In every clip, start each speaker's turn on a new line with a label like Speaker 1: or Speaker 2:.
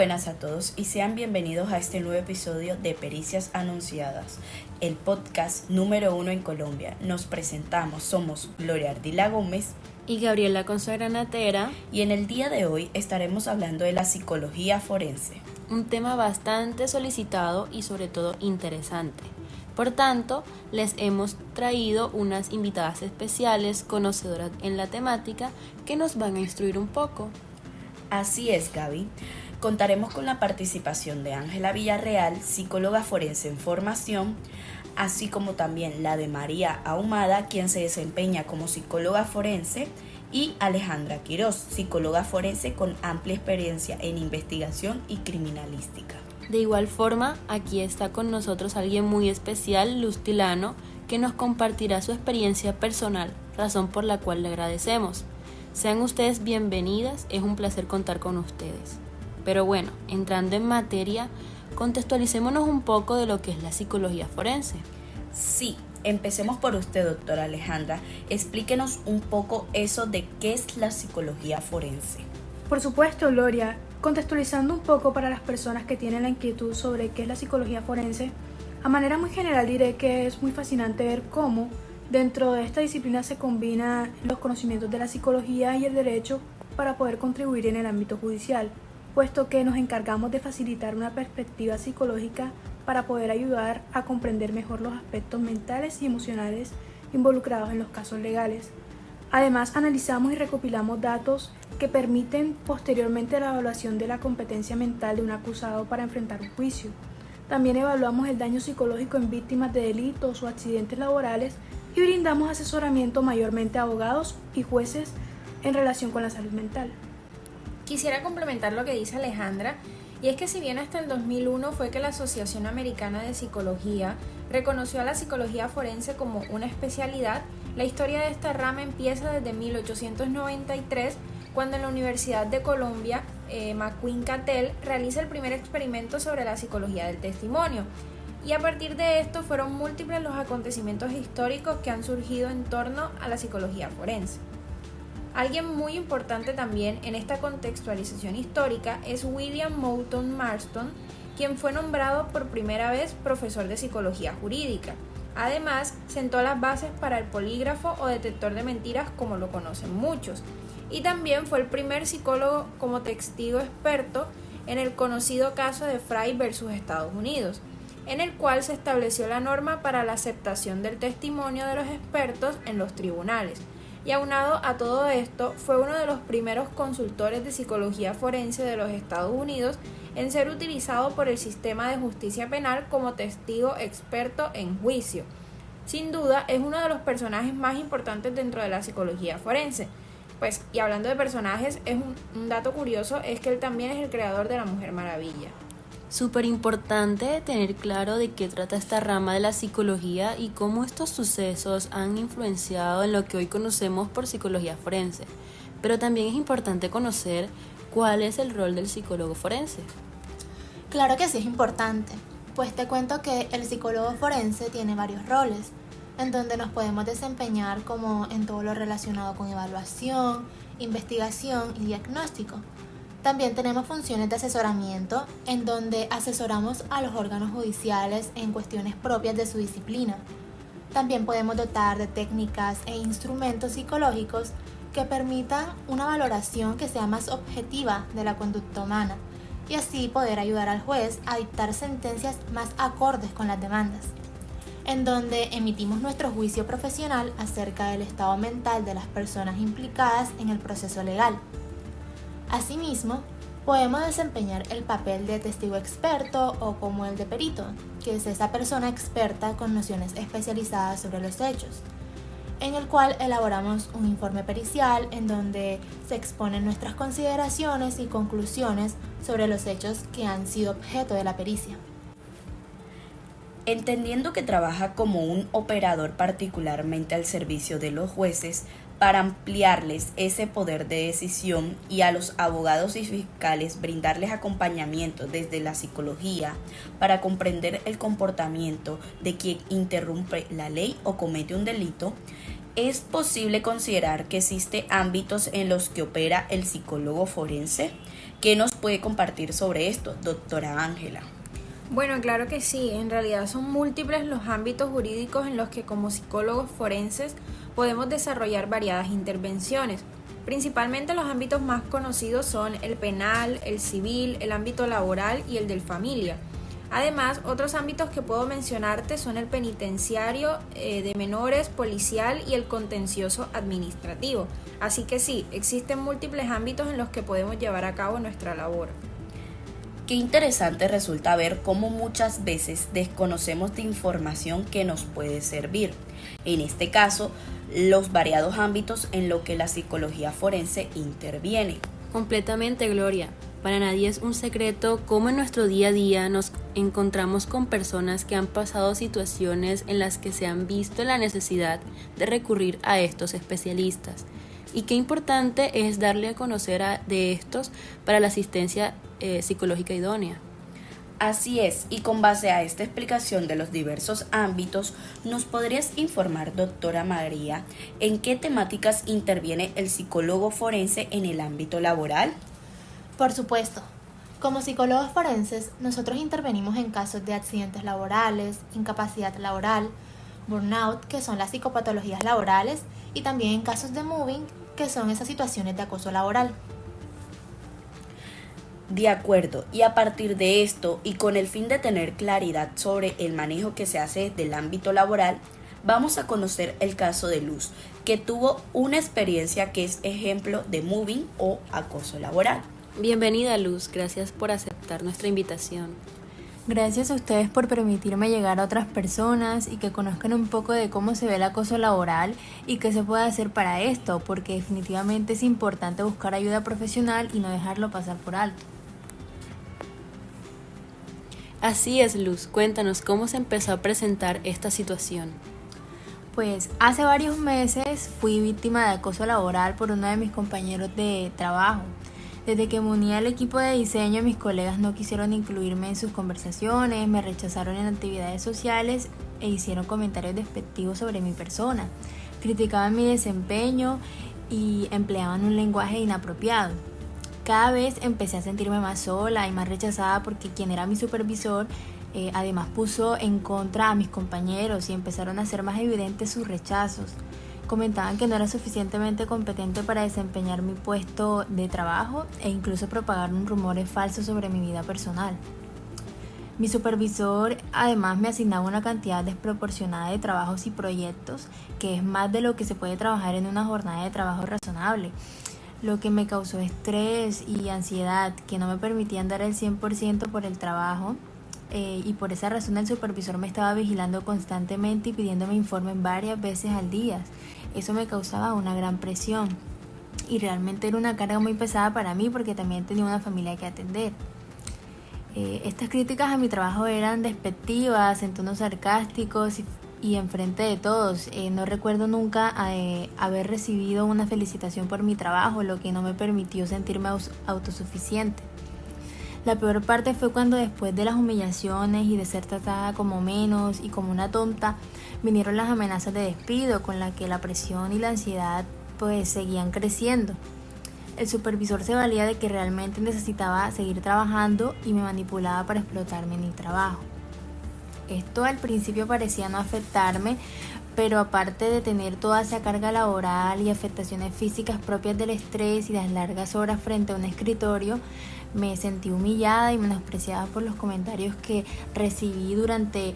Speaker 1: buenas a todos y sean bienvenidos a este nuevo episodio de Pericias Anunciadas, el podcast número 1 en Colombia. Nos presentamos, somos Gloria Ardila Gómez
Speaker 2: y Gabriela Consuegranatera,
Speaker 1: y en el día de hoy estaremos hablando de la psicología forense.
Speaker 2: Un tema bastante solicitado y sobre todo interesante. Por tanto, les hemos traído unas invitadas especiales conocedoras en la temática que nos van a instruir un poco.
Speaker 1: Así es, Gaby. Contaremos con la participación de Ángela Villarreal, psicóloga forense en formación, así como también la de María Ahumada, quien se desempeña como psicóloga forense, y Alejandra Quiroz, psicóloga forense con amplia experiencia en investigación y criminalística.
Speaker 2: De igual forma, aquí está con nosotros alguien muy especial, Luz Tilano, que nos compartirá su experiencia personal, razón por la cual le agradecemos. Sean ustedes bienvenidas, es un placer contar con ustedes. Pero bueno, entrando en materia, contextualicémonos un poco de lo que es la psicología forense.
Speaker 1: Sí, empecemos por usted, doctora Alejandra. Explíquenos un poco eso de qué es la psicología forense.
Speaker 3: Por supuesto, Gloria. Contextualizando un poco para las personas que tienen la inquietud sobre qué es la psicología forense, a manera muy general diré que es muy fascinante ver cómo dentro de esta disciplina se combinan los conocimientos de la psicología y el derecho para poder contribuir en el ámbito judicial, puesto que nos encargamos de facilitar una perspectiva psicológica para poder ayudar a comprender mejor los aspectos mentales y emocionales involucrados en los casos legales. Además, analizamos y recopilamos datos que permiten posteriormente la evaluación de la competencia mental de un acusado para enfrentar un juicio. También evaluamos el daño psicológico en víctimas de delitos o accidentes laborales y brindamos asesoramiento mayormente a abogados y jueces en relación con la salud mental.
Speaker 4: Quisiera complementar lo que dice Alejandra, y es que si bien hasta el 2001 fue que la Asociación Americana de Psicología reconoció a la psicología forense como una especialidad, la historia de esta rama empieza desde 1893, cuando en la Universidad de Colombia, McQueen-Cattell realiza el primer experimento sobre la psicología del testimonio. Y a partir de esto fueron múltiples los acontecimientos históricos que han surgido en torno a la psicología forense. Alguien muy importante también en esta contextualización histórica es William Moulton Marston, quien fue nombrado por primera vez profesor de psicología jurídica. Además, sentó las bases para el polígrafo o detector de mentiras, como lo conocen muchos, y también fue el primer psicólogo como testigo experto en el conocido caso de Frye versus Estados Unidos, en el cual se estableció la norma para la aceptación del testimonio de los expertos en los tribunales. Y aunado a todo esto, fue uno de los primeros consultores de psicología forense de los Estados Unidos en ser utilizado por el sistema de justicia penal como testigo experto en juicio. Sin duda, es uno de los personajes más importantes dentro de la psicología forense. Pues, y hablando de personajes, un dato curioso es que él también es el creador de la Mujer Maravilla.
Speaker 2: Súper importante tener claro de qué trata esta rama de la psicología y cómo estos sucesos han influenciado en lo que hoy conocemos por psicología forense. Pero también es importante conocer cuál es el rol del psicólogo forense.
Speaker 5: Claro que sí es importante, pues te cuento que el psicólogo forense tiene varios roles, en donde nos podemos desempeñar como en todo lo relacionado con evaluación, investigación y diagnóstico. También tenemos funciones de asesoramiento, en donde asesoramos a los órganos judiciales en cuestiones propias de su disciplina. También podemos dotar de técnicas e instrumentos psicológicos que permitan una valoración que sea más objetiva de la conducta humana y así poder ayudar al juez a dictar sentencias más acordes con las demandas, en donde emitimos nuestro juicio profesional acerca del estado mental de las personas implicadas en el proceso legal. Asimismo, podemos desempeñar el papel de testigo experto o como el de perito, que es esa persona experta con nociones especializadas sobre los hechos, en el cual elaboramos un informe pericial en donde se exponen nuestras consideraciones y conclusiones sobre los hechos que han sido objeto de la pericia.
Speaker 1: Entendiendo que trabaja como un operador particularmente al servicio de los jueces, para ampliarles ese poder de decisión y a los abogados y fiscales brindarles acompañamiento desde la psicología para comprender el comportamiento de quien interrumpe la ley o comete un delito, ¿es posible considerar que existen ámbitos en los que opera el psicólogo forense? ¿Qué nos puede compartir sobre esto, doctora Ángela?
Speaker 4: Bueno, claro que sí. En realidad son múltiples los ámbitos jurídicos en los que como psicólogos forenses podemos desarrollar variadas intervenciones. Principalmente los ámbitos más conocidos son el penal, el civil, el ámbito laboral y el del familia. Además, otros ámbitos que puedo mencionarte son el penitenciario, de menores, policial y el contencioso administrativo. Así que sí, existen múltiples ámbitos en los que podemos llevar a cabo nuestra labor.
Speaker 1: Qué interesante resulta ver cómo muchas veces desconocemos de información que nos puede servir. En este caso, los variados ámbitos en los que la psicología forense interviene.
Speaker 2: Completamente, Gloria. Para nadie es un secreto cómo en nuestro día a día nos encontramos con personas que han pasado situaciones en las que se han visto la necesidad de recurrir a estos especialistas. Y qué importante es darle a conocer de estos para la asistencia psicológica idónea.
Speaker 1: Así es, y con base a esta explicación de los diversos ámbitos, ¿nos podrías informar, doctora María, en qué temáticas interviene el psicólogo forense en el ámbito laboral?
Speaker 5: Por supuesto. Como psicólogos forenses, nosotros intervenimos en casos de accidentes laborales, incapacidad laboral, burnout, que son las psicopatologías laborales, y también en casos de moving, que son esas situaciones de acoso laboral.
Speaker 1: De acuerdo, y a partir de esto y con el fin de tener claridad sobre el manejo que se hace del ámbito laboral, vamos a conocer el caso de Luz, que tuvo una experiencia que es ejemplo de moving o acoso laboral.
Speaker 2: Bienvenida, Luz, gracias por aceptar nuestra invitación.
Speaker 6: Gracias a ustedes por permitirme llegar a otras personas y que conozcan un poco de cómo se ve el acoso laboral y qué se puede hacer para esto, porque definitivamente es importante buscar ayuda profesional y no dejarlo pasar por alto.
Speaker 2: Así es, Luz, cuéntanos cómo se empezó a presentar esta situación.
Speaker 6: Pues hace varios meses fui víctima de acoso laboral por uno de mis compañeros de trabajo. Desde que me uní al equipo de diseño, mis colegas no quisieron incluirme en sus conversaciones, me rechazaron en actividades sociales e hicieron comentarios despectivos sobre mi persona. Criticaban mi desempeño y empleaban un lenguaje inapropiado. Cada vez empecé a sentirme más sola y más rechazada porque quien era mi supervisor además puso en contra a mis compañeros y empezaron a ser más evidentes sus rechazos. Comentaban que no era suficientemente competente para desempeñar mi puesto de trabajo e incluso propagaron rumores falsos sobre mi vida personal. Mi supervisor además me asignaba una cantidad desproporcionada de trabajos y proyectos, que es más de lo que se puede trabajar en una jornada de trabajo razonable, lo que me causó estrés y ansiedad que no me permitían dar el 100% por el trabajo. Y por esa razón el supervisor me estaba vigilando constantemente y pidiéndome informes varias veces al día. Eso me causaba una gran presión y realmente era una carga muy pesada para mí porque también tenía una familia que atender. Estas críticas a mi trabajo eran despectivas, en tonos sarcásticos y enfrente de todos. No recuerdo nunca haber recibido una felicitación por mi trabajo, lo que no me permitió sentirme autosuficiente. La peor parte fue cuando después de las humillaciones y de ser tratada como menos y como una tonta, vinieron las amenazas de despido con la que la presión y la ansiedad pues seguían creciendo. El supervisor se valía de que realmente necesitaba seguir trabajando y me manipulaba para explotarme en el trabajo. Esto al principio parecía no afectarme, pero aparte de tener toda esa carga laboral y afectaciones físicas propias del estrés y las largas horas frente a un escritorio, me sentí humillada y menospreciada por los comentarios que recibí durante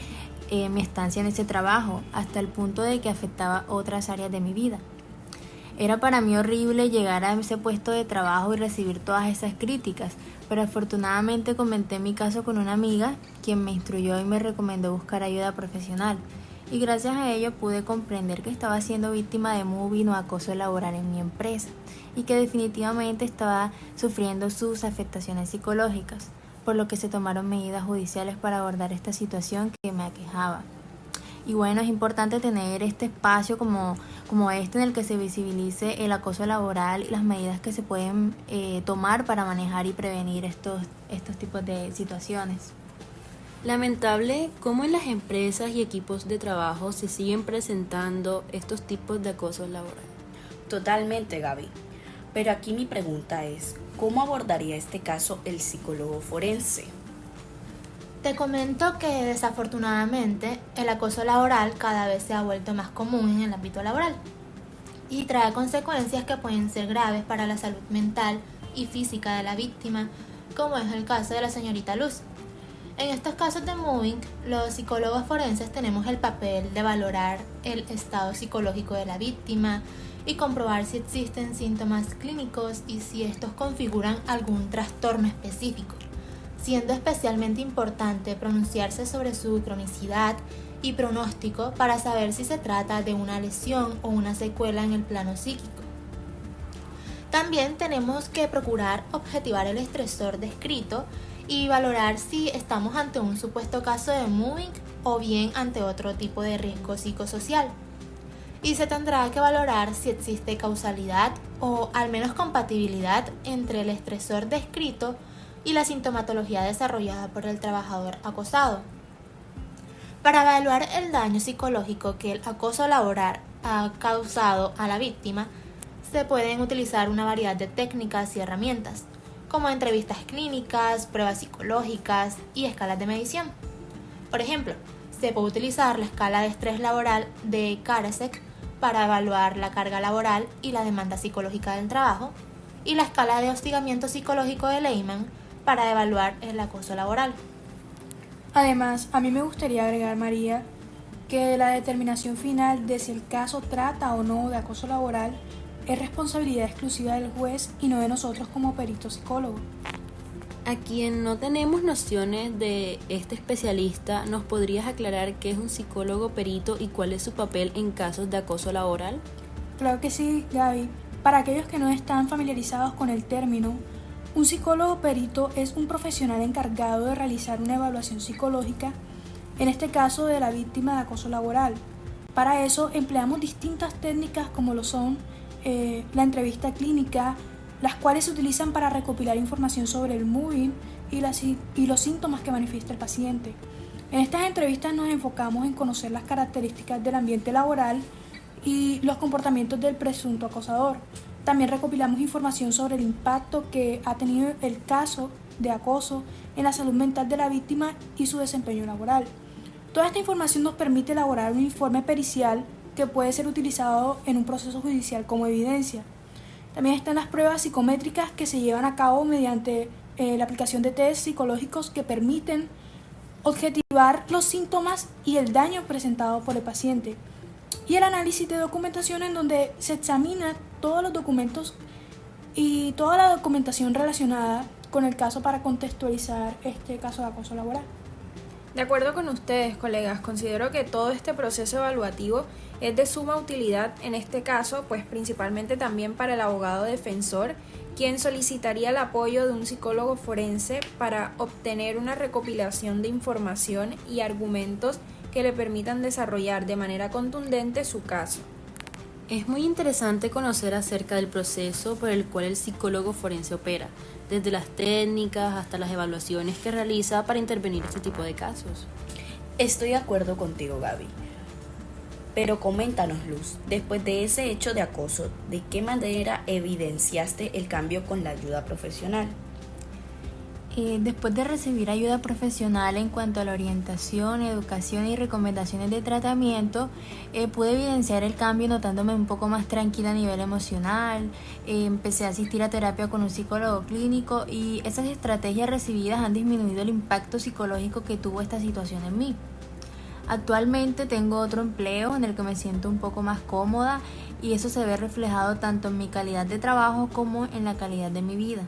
Speaker 6: mi estancia en ese trabajo, hasta el punto de que afectaba otras áreas de mi vida. Era para mí horrible llegar a ese puesto de trabajo y recibir todas esas críticas, pero afortunadamente comenté mi caso con una amiga, quien me instruyó y me recomendó buscar ayuda profesional. Y gracias a ello pude comprender que estaba siendo víctima de moving o acoso laboral en mi empresa y que definitivamente estaba sufriendo sus afectaciones psicológicas, por lo que se tomaron medidas judiciales para abordar esta situación que me aquejaba. Y bueno, es importante tener este espacio como este en el que se visibilice el acoso laboral y las medidas que se pueden tomar para manejar y prevenir estos tipos de situaciones.
Speaker 2: Lamentable cómo en las empresas y equipos de trabajo se siguen presentando estos tipos de acoso laboral.
Speaker 1: Totalmente, Gaby. Pero aquí mi pregunta es, ¿cómo abordaría este caso el psicólogo forense?
Speaker 5: Te comento que desafortunadamente el acoso laboral cada vez se ha vuelto más común en el ámbito laboral y trae consecuencias que pueden ser graves para la salud mental y física de la víctima, como es el caso de la señorita Luz. En estos casos de mobbing, los psicólogos forenses tenemos el papel de valorar el estado psicológico de la víctima y comprobar si existen síntomas clínicos y si estos configuran algún trastorno específico, siendo especialmente importante pronunciarse sobre su cronicidad y pronóstico para saber si se trata de una lesión o una secuela en el plano psíquico. También tenemos que procurar objetivar el estresor descrito y valorar si estamos ante un supuesto caso de mobbing o bien ante otro tipo de riesgo psicosocial. Y se tendrá que valorar si existe causalidad o al menos compatibilidad entre el estresor descrito y la sintomatología desarrollada por el trabajador acosado. Para evaluar el daño psicológico que el acoso laboral ha causado a la víctima, se pueden utilizar una variedad de técnicas y herramientas, como entrevistas clínicas, pruebas psicológicas y escalas de medición. Por ejemplo, se puede utilizar la escala de estrés laboral de Karasek para evaluar la carga laboral y la demanda psicológica del trabajo, y la escala de hostigamiento psicológico de Lehman para evaluar el acoso laboral.
Speaker 3: Además, a mí me gustaría agregar, María, que la determinación final de si el caso trata o no de acoso laboral es responsabilidad exclusiva del juez y no de nosotros como peritos psicólogos.
Speaker 2: A quien no tenemos nociones de este especialista, ¿nos podrías aclarar qué es un psicólogo perito y cuál es su papel en casos de acoso laboral?
Speaker 3: Claro que sí, Gaby. Para aquellos que no están familiarizados con el término, un psicólogo perito es un profesional encargado de realizar una evaluación psicológica, en este caso de la víctima de acoso laboral. Para eso empleamos distintas técnicas como lo son la entrevista clínica, las cuales se utilizan para recopilar información sobre el mobbing y los síntomas que manifiesta el paciente. En estas entrevistas nos enfocamos en conocer las características del ambiente laboral y los comportamientos del presunto acosador. También recopilamos información sobre el impacto que ha tenido el caso de acoso en la salud mental de la víctima y su desempeño laboral. Toda esta información nos permite elaborar un informe pericial que puede ser utilizado en un proceso judicial como evidencia. También están las pruebas psicométricas que se llevan a cabo mediante la aplicación de test psicológicos que permiten objetivar los síntomas y el daño presentado por el paciente. Y el análisis de documentación, en donde se examina todos los documentos y toda la documentación relacionada con el caso para contextualizar este caso de acoso laboral.
Speaker 4: De acuerdo con ustedes, colegas, considero que todo este proceso evaluativo es de suma utilidad en este caso, pues principalmente también para el abogado defensor, quien solicitaría el apoyo de un psicólogo forense para obtener una recopilación de información y argumentos que le permitan desarrollar de manera contundente su caso.
Speaker 2: Es muy interesante conocer acerca del proceso por el cual el psicólogo forense opera, desde las técnicas hasta las evaluaciones que realiza para intervenir este tipo de casos.
Speaker 1: Estoy de acuerdo contigo, Gaby. Pero coméntanos, Luz, después de ese hecho de acoso, ¿de qué manera evidenciaste el cambio con la ayuda profesional?
Speaker 6: Después de recibir ayuda profesional en cuanto a la orientación, educación y recomendaciones de tratamiento, pude evidenciar el cambio notándome un poco más tranquila a nivel emocional. Empecé a asistir a terapia con un psicólogo clínico y esas estrategias recibidas han disminuido el impacto psicológico que tuvo esta situación en mí. Actualmente tengo otro empleo en el que me siento un poco más cómoda y eso se ve reflejado tanto en mi calidad de trabajo como en la calidad de mi vida.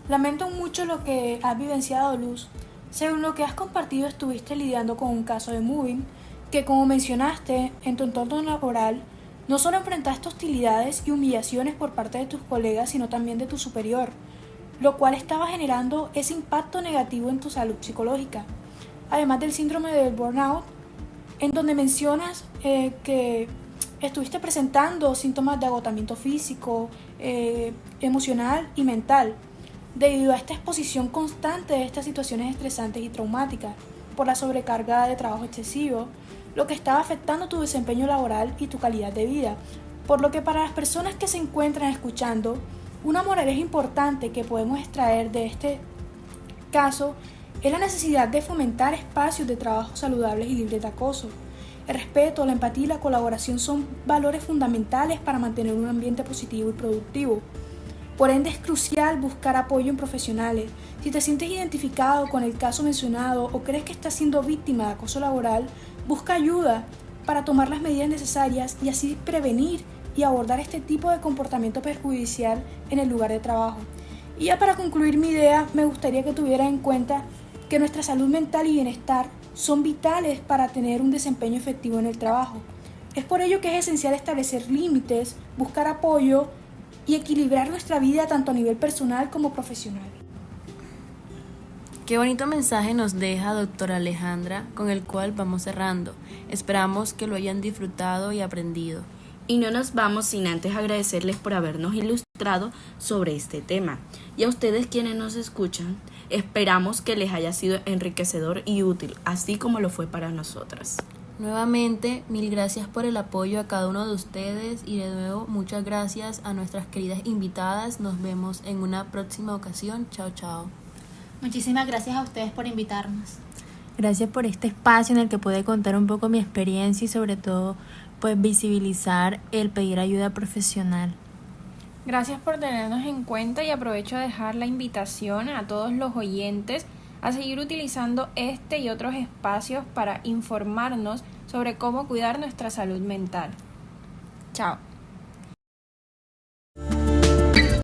Speaker 3: Lamento mucho lo que has vivenciado, Luz. Según lo que has compartido, estuviste lidiando con un caso de mobbing que, como mencionaste, en tu entorno laboral no solo enfrentaste hostilidades y humillaciones por parte de tus colegas, sino también de tu superior, lo cual estaba generando ese impacto negativo en tu salud psicológica. Además del síndrome del burnout, en donde mencionas que estuviste presentando síntomas de agotamiento físico, emocional y mental, debido a esta exposición constante de estas situaciones estresantes y traumáticas por la sobrecarga de trabajo excesivo, lo que estaba afectando tu desempeño laboral y tu calidad de vida. Por lo que para las personas que se encuentran escuchando, una moraleja importante que podemos extraer de este caso es la necesidad de fomentar espacios de trabajo saludables y libres de acoso. El respeto, la empatía y la colaboración son valores fundamentales para mantener un ambiente positivo y productivo. Por ende, es crucial buscar apoyo en profesionales. Si te sientes identificado con el caso mencionado o crees que estás siendo víctima de acoso laboral, busca ayuda para tomar las medidas necesarias y así prevenir y abordar este tipo de comportamiento perjudicial en el lugar de trabajo. Y ya para concluir mi idea, me gustaría que tuvieras en cuenta que nuestra salud mental y bienestar son vitales para tener un desempeño efectivo en el trabajo. Es por ello que es esencial establecer límites, buscar apoyo y equilibrar nuestra vida tanto a nivel personal como profesional.
Speaker 2: Qué bonito mensaje nos deja doctora Alejandra, con el cual vamos cerrando. Esperamos que lo hayan disfrutado y aprendido.
Speaker 1: Y no nos vamos sin antes agradecerles por habernos ilustrado sobre este tema. Y a ustedes quienes nos escuchan, esperamos que les haya sido enriquecedor y útil, así como lo fue para nosotras.
Speaker 2: Nuevamente, mil gracias por el apoyo a cada uno de ustedes y de nuevo muchas gracias a nuestras queridas invitadas. Nos vemos en una próxima ocasión. Chao, chao.
Speaker 5: Muchísimas gracias a ustedes por invitarnos.
Speaker 6: Gracias por este espacio en el que pude contar un poco mi experiencia y sobre todo pues visibilizar el pedir ayuda profesional.
Speaker 4: Gracias por tenernos en cuenta y aprovecho a dejar la invitación a todos los oyentes a seguir utilizando este y otros espacios para informarnos sobre cómo cuidar nuestra salud mental. Chao.